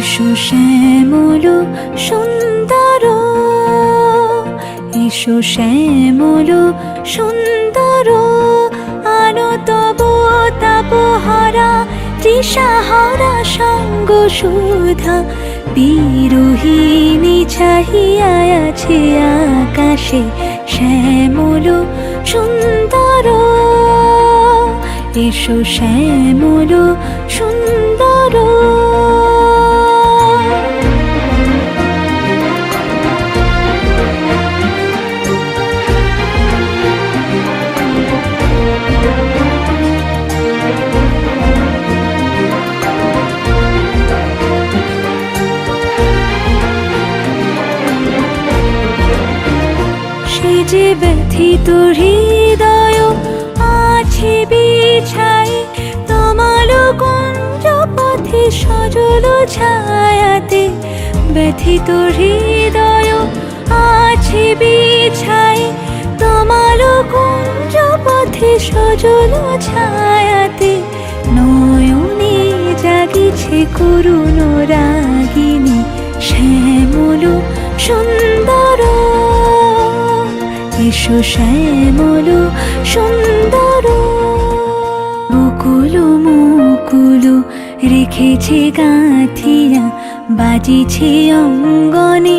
এসো শ্যামল সুন্দর, এসো শ্যামল সুন্দর, আলো তব তাপহারা তৃষাহারা সঙ্গ সুধা। বিরোহিণী চাহিয়া আছে আকাশে শ্যামল সুন্দর, এসো শ্যামল সুন্দর। সে যে ব্যথিত হৃদয় আছে বিছাই, তোমার কুঞ্জ পথে সজল ছায়াতে। ব্যথিত হৃদয় আছে বিছাই, তোমার কুঞ্জ পথে সজল ছায়াতে। নয়নে জাগিছে করুণ রাগিনী শ্যামল সুন্দর, এসো শ্যামল সুন্দর। বকুল মুকুল রেখেছে গাঁথিয়া, বাজিছে অঙ্গনে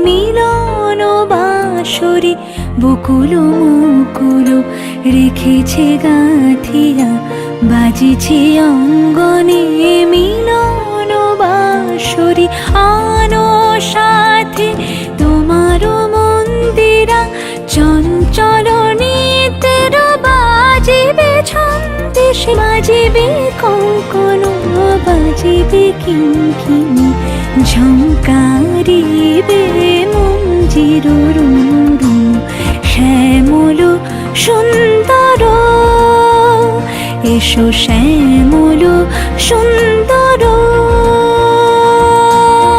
মিলন বাঁশরি। বকুল মুকুল রেখেছে গাঁথিয়া, বাজিছে অঙ্গনে মিলন বাঁশরি। আনো সাথে তোমার মন্দিরা, চঞ্চল নিতের বাজিবে ছন্দেশে। বাজিবে কঙ্কণ, বাজিবে কিঙ্কিণী, ঝঙ্কারিবে মঞ্জির রুরু। শ্যামল সুন্দর, এসো শ্যামল সুন্দর।